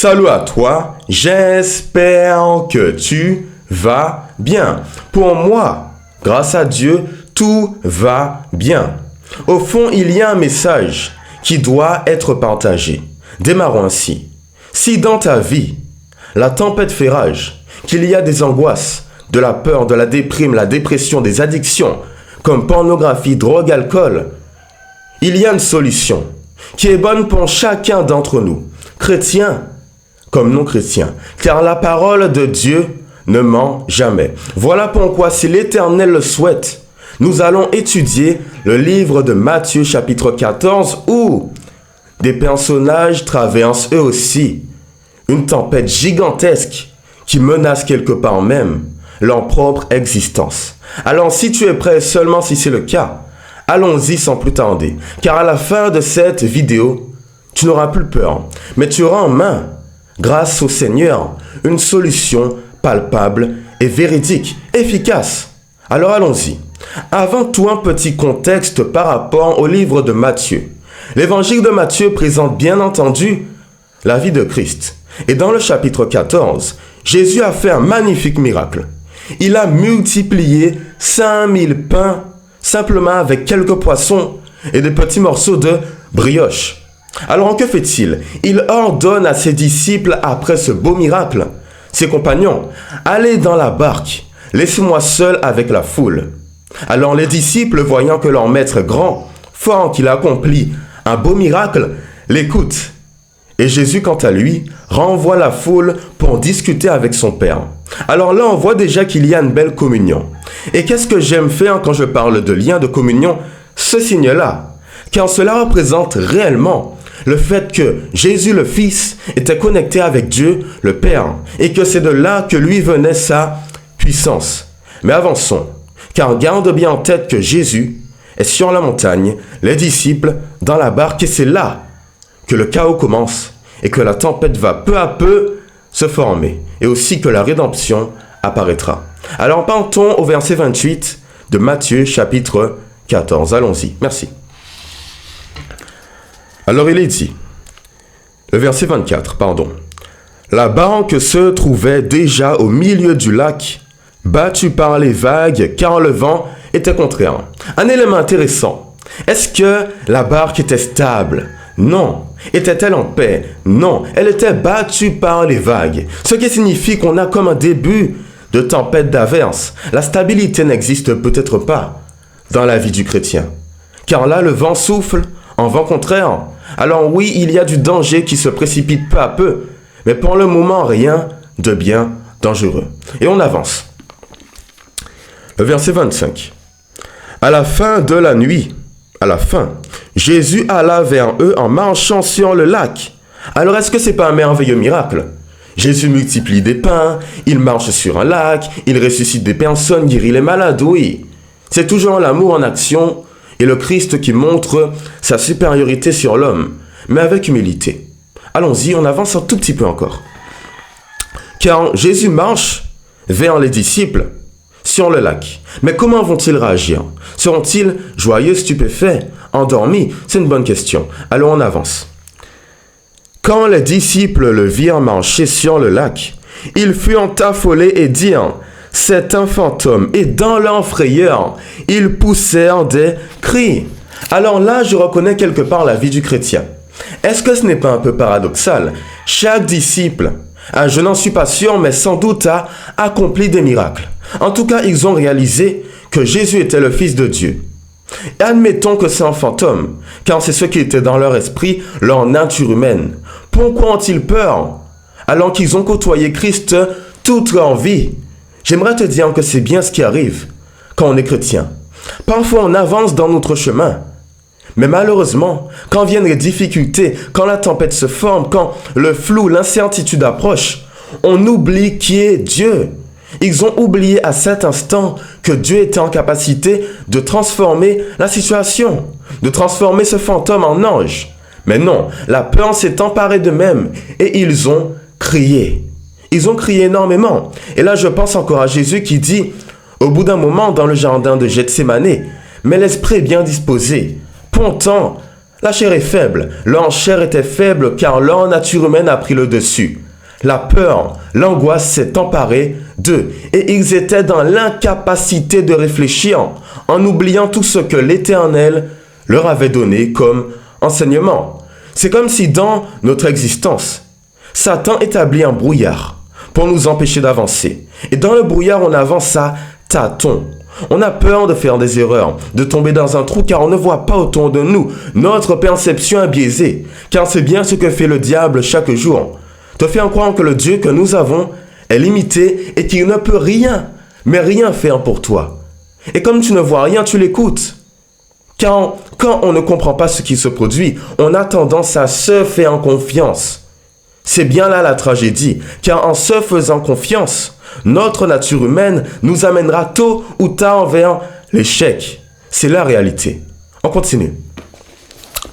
Salut à toi, j'espère que tu vas bien. Pour moi, grâce à Dieu, tout va bien. Au fond, il y a un message qui doit être partagé. Démarrons ainsi. Si dans ta vie, la tempête fait rage, qu'il y a des angoisses, de la peur, de la déprime, la dépression, des addictions, comme pornographie, drogue, alcool, il y a une solution qui est bonne pour chacun d'entre nous, chrétiens comme non chrétiens, car la parole de Dieu ne ment jamais. Voilà pourquoi, si l'Éternel le souhaite, nous allons étudier le livre de Matthieu chapitre 14 où des personnages traversent eux aussi une tempête gigantesque qui menace quelque part même leur propre existence. Alors si tu es prêt, seulement si c'est le cas, allons-y sans plus tarder, car à la fin de cette vidéo, tu n'auras plus peur, mais tu auras en main, grâce au Seigneur, une solution palpable et véridique, efficace. Alors allons-y. Avant tout, un petit contexte par rapport au livre de Matthieu. L'évangile de Matthieu présente bien entendu la vie de Christ. Et dans le chapitre 14, Jésus a fait un magnifique miracle. Il a multiplié 5000 pains simplement avec quelques poissons et des petits morceaux de brioche. Alors que fait-il? Il ordonne à ses disciples, après ce beau miracle, ses compagnons, allez dans la barque, laissez-moi seul avec la foule. Alors les disciples, voyant que leur maître grand, fort qu'il a accompli un beau miracle, l'écoutent. Et Jésus, quant à lui, renvoie la foule pour discuter avec son Père. Alors là, on voit déjà qu'il y a une belle communion. Et qu'est-ce que j'aime faire quand je parle de lien de communion? Ce signe-là. Car cela représente réellement le fait que Jésus le Fils était connecté avec Dieu le Père et que c'est de là que lui venait sa puissance. Mais avançons, car garde bien en tête que Jésus est sur la montagne, les disciples dans la barque et c'est là que le chaos commence et que la tempête va peu à peu se former et aussi que la rédemption apparaîtra. Alors partons au verset 28 de Matthieu chapitre 14. Allons-y. Merci. Alors il est dit, le verset 24, pardon. La barque se trouvait déjà au milieu du lac, battue par les vagues car le vent était contraire. Un élément intéressant. Est-ce que la barque était stable? Non. Était-elle en paix? Non. Elle était battue par les vagues. Ce qui signifie qu'on a comme un début de tempête d'averse. La stabilité n'existe peut-être pas dans la vie du chrétien. Car là, le vent souffle en vent contraire. Alors oui, il y a du danger qui se précipite peu à peu, mais pour le moment, rien de bien dangereux. Et on avance. Le verset 25. À la fin de la nuit, Jésus alla vers eux en marchant sur le lac. Alors est-ce que c'est pas un merveilleux miracle? Jésus multiplie des pains, il marche sur un lac, il ressuscite des personnes, guérit les malades, oui. C'est toujours l'amour en action et le Christ qui montre sa supériorité sur l'homme, mais avec humilité. Allons-y, on avance un tout petit peu encore. Car Jésus marche vers les disciples sur le lac. Mais comment vont-ils réagir? Seront-ils joyeux, stupéfaits, endormis? C'est une bonne question. Allons, on avance. Quand les disciples le virent marcher sur le lac, ils furent affolés et dirent: c'est un fantôme. Et dans leur frayeur, ils poussèrent des cris. Alors là, je reconnais quelque part la vie du chrétien. Est-ce que ce n'est pas un peu paradoxal? Chaque disciple, je n'en suis pas sûr, mais sans doute a accompli des miracles. En tout cas, ils ont réalisé que Jésus était le Fils de Dieu. Et admettons que c'est un fantôme, car c'est ce qui était dans leur esprit, leur nature humaine. Pourquoi ont-ils peur, alors qu'ils ont côtoyé Christ toute leur vie? J'aimerais te dire que c'est bien ce qui arrive quand on est chrétien. Parfois, on avance dans notre chemin. Mais malheureusement, quand viennent les difficultés, quand la tempête se forme, quand le flou, l'incertitude approche, on oublie qui est Dieu. Ils ont oublié à cet instant que Dieu était en capacité de transformer la situation, de transformer ce fantôme en ange. Mais non, la peur s'est emparée d'eux-mêmes et ils ont crié. Ils ont crié énormément. Et là, je pense encore à Jésus qui dit, au bout d'un moment dans le jardin de Gethsémané, « Mais l'esprit est bien disposé. Pourtant, La chair est faible, leur chair était faible car leur nature humaine a pris le dessus. La peur, l'angoisse s'est emparée d'eux et ils étaient dans l'incapacité de réfléchir en oubliant tout ce que l'Éternel leur avait donné comme enseignement. C'est comme si dans notre existence, Satan établit un brouillard pour nous empêcher d'avancer. Et dans le brouillard, on avance à tâtons. On a peur de faire des erreurs, de tomber dans un trou car on ne voit pas autour de nous. Notre perception est biaisée, car c'est bien ce que fait le diable chaque jour. Te faire croire que le Dieu que nous avons est limité et qu'il ne peut rien, mais rien faire pour toi. Et comme tu ne vois rien, tu l'écoutes. Car quand on ne comprend pas ce qui se produit, on a tendance à se faire confiance. C'est bien là la tragédie, car en se faisant confiance, notre nature humaine nous amènera tôt ou tard vers l'échec. C'est la réalité. On continue.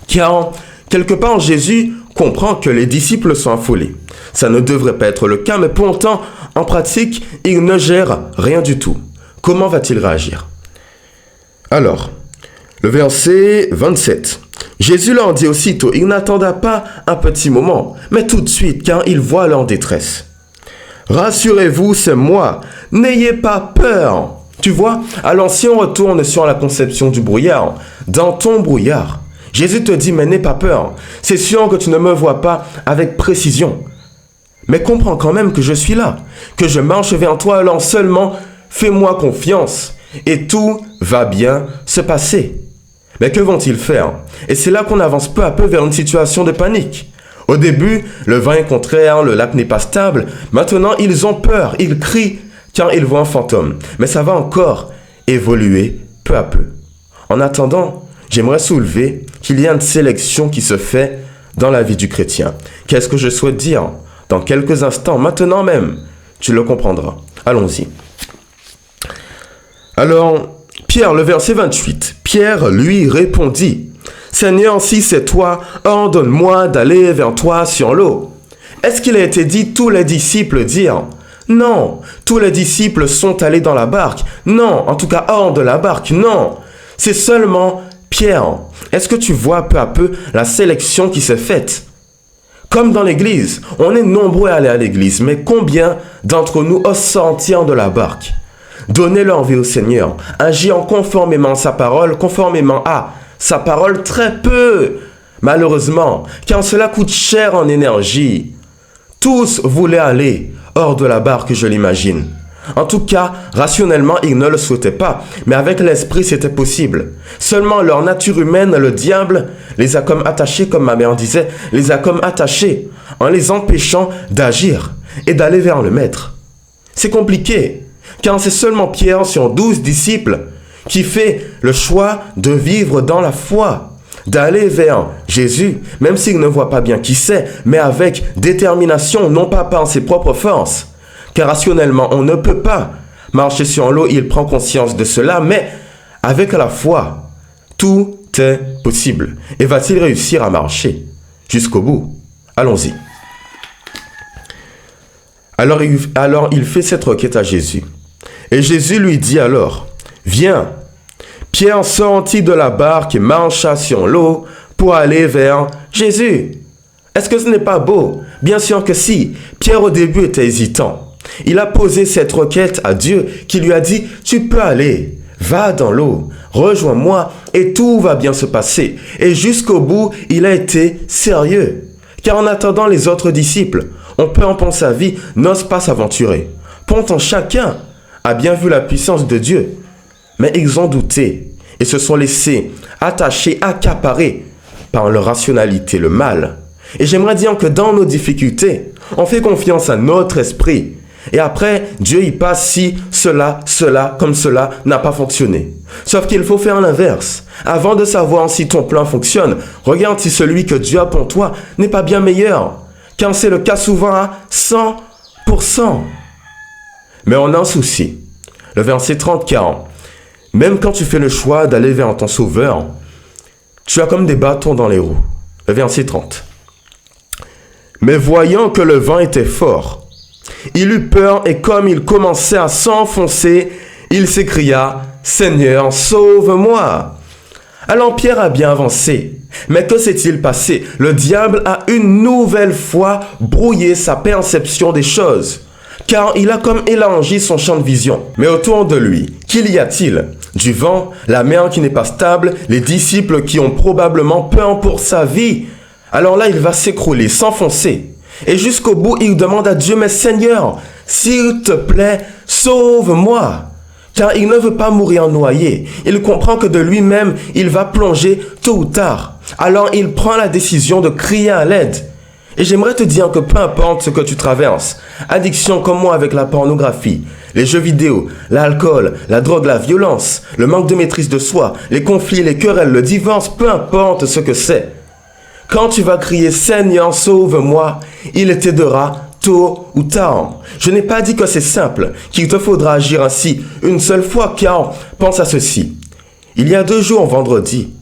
Car quelque part, Jésus comprend que les disciples sont affolés. Ça ne devrait pas être le cas, mais pourtant, en pratique, il ne gère rien du tout. Comment va-t-il réagir? Alors, le verset 27. Jésus leur dit aussitôt, il n'attenda pas un petit moment, mais tout de suite, car il voit leur détresse. Rassurez-vous, c'est moi, n'ayez pas peur. Tu vois, alors si on retourne sur la conception du brouillard, dans ton brouillard, Jésus te dit, mais n'aie pas peur. C'est sûr que tu ne me vois pas avec précision. Mais comprends quand même que je suis là, que je marche vers toi, alors seulement fais-moi confiance et tout va bien se passer. Mais que vont-ils faire? Et c'est là qu'on avance peu à peu vers une situation de panique. Au début, le vent est contraire, le lac n'est pas stable. Maintenant, ils ont peur, ils crient car ils voient un fantôme. Mais ça va encore évoluer peu à peu. En attendant, j'aimerais soulever qu'il y a une sélection qui se fait dans la vie du chrétien. Qu'est-ce que je souhaite dire? Dans quelques instants, maintenant même, tu le comprendras. Allons-y. Alors, Pierre, le verset 28. Pierre lui répondit, « Seigneur, si c'est toi, ordonne-moi d'aller vers toi sur l'eau. » Est-ce qu'il a été dit tous les disciples dirent? Non, tous les disciples sont allés dans la barque. Non, en tout cas hors de la barque, non. C'est seulement Pierre. Est-ce que tu vois peu à peu la sélection qui s'est faite? Comme dans l'église, on est nombreux à aller à l'église, mais combien d'entre nous osent sortir de la barque? Donner leur vie au Seigneur, agir conformément à sa parole, conformément à sa parole, très peu, malheureusement, car cela coûte cher en énergie. Tous voulaient aller hors de la barque, je l'imagine. En tout cas, rationnellement, ils ne le souhaitaient pas, mais avec l'esprit, c'était possible. Seulement leur nature humaine, le diable, les a comme attachés, comme ma mère disait, les a comme attachés, en les empêchant d'agir et d'aller vers le Maître. C'est compliqué, car c'est seulement Pierre sur 12 disciples qui fait le choix de vivre dans la foi, d'aller vers Jésus, même s'il ne voit pas bien qui c'est, mais avec détermination, non pas par ses propres forces. Car rationnellement, on ne peut pas marcher sur l'eau, il prend conscience de cela, mais avec la foi, tout est possible. Et va-t-il réussir à marcher jusqu'au bout? Allons-y. Alors il fait cette requête à Jésus. Et Jésus lui dit alors, « Viens !» Pierre sortit de la barque et marcha sur l'eau pour aller vers Jésus. Est-ce que ce n'est pas beau? Bien sûr que si. Pierre au début était hésitant. Il a posé cette requête à Dieu qui lui a dit, « Tu peux aller, va dans l'eau, rejoins-moi et tout va bien se passer. » Et jusqu'au bout, il a été sérieux. Car en attendant les autres disciples, on peu importe sa vie, n'ose pas s'aventurer. Pourtant chacun a bien vu la puissance de Dieu. Mais ils ont douté et se sont laissés attacher, accaparer par leur rationalité, le mal. Et j'aimerais dire que dans nos difficultés, on fait confiance à notre esprit. Et après, Dieu y passe si cela, comme cela n'a pas fonctionné. Sauf qu'il faut faire l'inverse. Avant de savoir si ton plan fonctionne, regarde si celui que Dieu a pour toi n'est pas bien meilleur. Car c'est le cas souvent à 100%. Mais on a un souci. Le verset 30-40. Même quand tu fais le choix d'aller vers ton sauveur, tu as comme des bâtons dans les roues. Le verset 30. Mais voyant que le vent était fort, il eut peur et comme il commençait à s'enfoncer, il s'écria, « Seigneur, sauve-moi » Alors Pierre a bien avancé. Mais que s'est-il passé? Le diable a une nouvelle fois brouillé sa perception des choses, car il a comme élargi son champ de vision. Mais autour de lui, qu'il y a-t-il? Du vent, la mer qui n'est pas stable, les disciples qui ont probablement peur pour sa vie. Alors là, il va s'écrouler, s'enfoncer. Et jusqu'au bout, il demande à Dieu, mais Seigneur, s'il te plaît, sauve-moi. Car il ne veut pas mourir noyé. Il comprend que de lui-même, il va plonger tôt ou tard. Alors il prend la décision de crier à l'aide. Et j'aimerais te dire que peu importe ce que tu traverses, addiction comme moi avec la pornographie, les jeux vidéo, l'alcool, la drogue, la violence, le manque de maîtrise de soi, les conflits, les querelles, le divorce, peu importe ce que c'est. Quand tu vas crier « Seigneur, sauve-moi », il t'aidera tôt ou tard. Je n'ai pas dit que c'est simple, qu'il te faudra agir ainsi une seule fois, car pense à ceci. Il y a 2 jours, vendredi,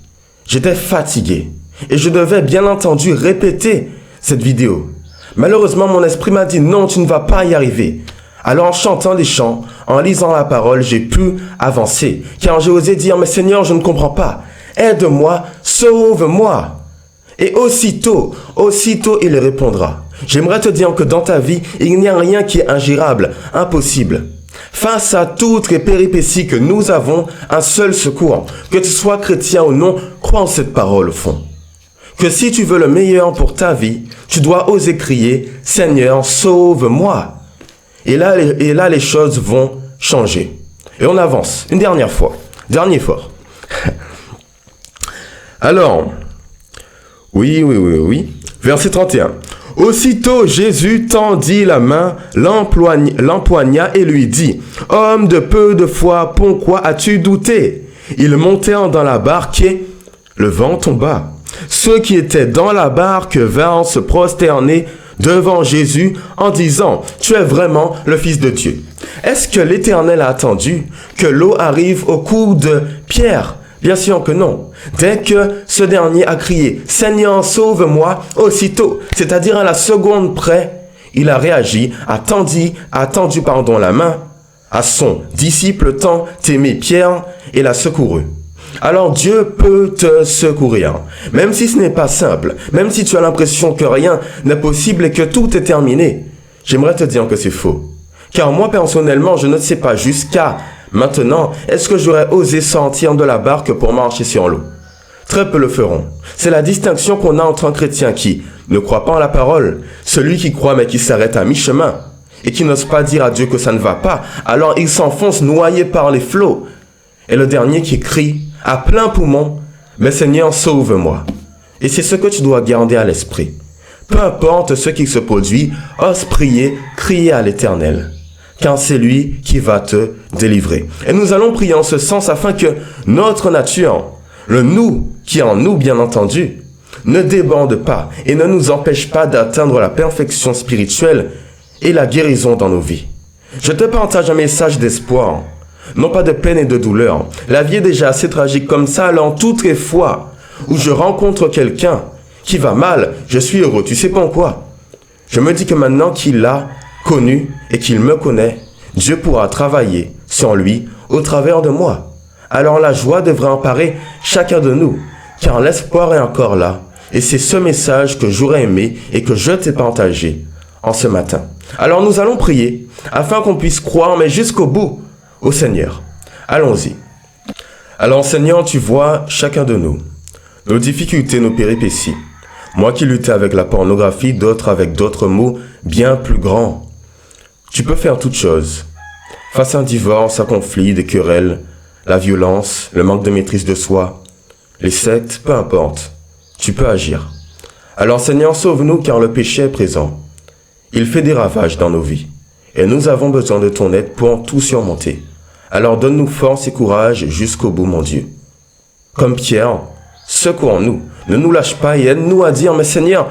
j'étais fatigué et je devais bien entendu répéter cette vidéo. Malheureusement, mon esprit m'a dit non, tu ne vas pas y arriver. Alors en chantant les chants, en lisant la parole, j'ai pu avancer, car j'ai osé dire, mais Seigneur, je ne comprends pas. Aide-moi, sauve-moi. Et aussitôt, il répondra. J'aimerais te dire que dans ta vie, il n'y a rien qui est ingérable, impossible. Face à toutes les péripéties que nous avons, un seul secours. Que tu sois chrétien ou non, crois en cette parole au fond. Que si tu veux le meilleur pour ta vie, tu dois oser crier « Seigneur, sauve-moi ». Et là, les choses vont changer. Et on avance. Une dernière fois. Dernier effort. Alors, oui. Verset 31. Aussitôt Jésus tendit la main, l'empoigna et lui dit, « Homme de peu de foi, pourquoi as-tu douté ?» Ils montèrent dans la barque et le vent tomba. Ceux qui étaient dans la barque vinrent se prosterner devant Jésus en disant, « Tu es vraiment le Fils de Dieu. » Est-ce que l'Éternel a attendu que l'eau arrive au cou de Pierre? Bien sûr que non. Dès que ce dernier a crié « Seigneur, sauve-moi », aussitôt, c'est-à-dire à la seconde près, il a réagi, a tendu la main à son disciple tant aimé Pierre et l'a secouru. Alors Dieu peut te secourir, même si ce n'est pas simple, même si tu as l'impression que rien n'est possible et que tout est terminé. J'aimerais te dire que c'est faux. Car moi personnellement, je ne sais pas jusqu'à maintenant, est-ce que j'aurais osé sortir de la barque pour marcher sur l'eau? Très peu le feront. C'est la distinction qu'on a entre un chrétien qui ne croit pas en la parole, celui qui croit mais qui s'arrête à mi-chemin et qui n'ose pas dire à Dieu que ça ne va pas, alors il s'enfonce noyé par les flots. Et le dernier qui crie à plein poumon, « Mais Seigneur, sauve-moi ». Et c'est ce que tu dois garder à l'esprit. Peu importe ce qui se produit, ose prier, crier à l'Éternel, car c'est lui qui va te délivrer. Et nous allons prier en ce sens afin que notre nature, le nous qui est en nous bien entendu, ne déborde pas et ne nous empêche pas d'atteindre la perfection spirituelle et la guérison dans nos vies. Je te partage un message d'espoir, non pas de peine et de douleur. La vie est déjà assez tragique comme ça, alors toutes les fois où je rencontre quelqu'un qui va mal, je suis heureux. Tu sais pourquoi? Je me dis que maintenant qu'il l'a connu et qu'il me connaît, Dieu pourra travailler sur lui au travers de moi. Alors la joie devrait emparer chacun de nous, car l'espoir est encore là. Et c'est ce message que j'aurais aimé et que je t'ai partagé en ce matin. Alors nous allons prier afin qu'on puisse croire, mais jusqu'au bout, au Seigneur. Allons-y. Alors Seigneur, tu vois chacun de nous, nos difficultés, nos péripéties. Moi qui luttais avec la pornographie, d'autres avec d'autres mots bien plus grands. Tu peux faire toutes choses. Face à un divorce, un conflit, des querelles, la violence, le manque de maîtrise de soi, les sectes, peu importe. Tu peux agir. Alors Seigneur, sauve-nous car le péché est présent. Il fait des ravages dans nos vies. Et nous avons besoin de ton aide pour tout surmonter. Alors donne-nous force et courage jusqu'au bout, mon Dieu. Comme Pierre, secours-nous. Ne nous lâche pas et aide-nous à dire, mais Seigneur,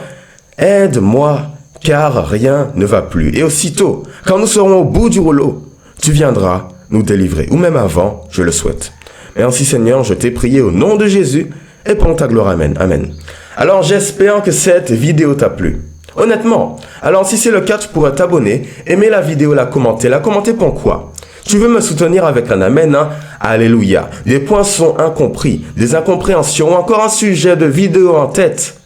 aide-moi, car rien ne va plus. Et aussitôt, quand nous serons au bout du rouleau, tu viendras nous délivrer. Ou même avant, je le souhaite. Merci Seigneur, je t'ai prié au nom de Jésus et pour ta gloire. Amen. Amen. Alors j'espère que cette vidéo t'a plu. Honnêtement, alors si c'est le cas, tu pourrais t'abonner, aimer la vidéo, la commenter. La commenter pourquoi? Tu veux me soutenir avec un amen, hein? Alléluia. Des points sont incompris, des incompréhensions, ou encore un sujet de vidéo en tête.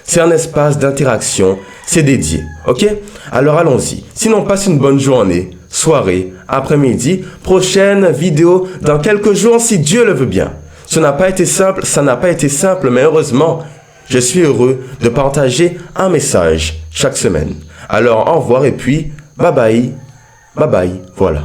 C'est un espace d'interaction, c'est dédié, ok? Alors allons-y. Sinon, passe une bonne journée, soirée, après-midi, prochaine vidéo dans quelques jours si Dieu le veut bien. Ça n'a pas été simple, mais heureusement, je suis heureux de partager un message chaque semaine. Alors au revoir et puis bye bye, voilà.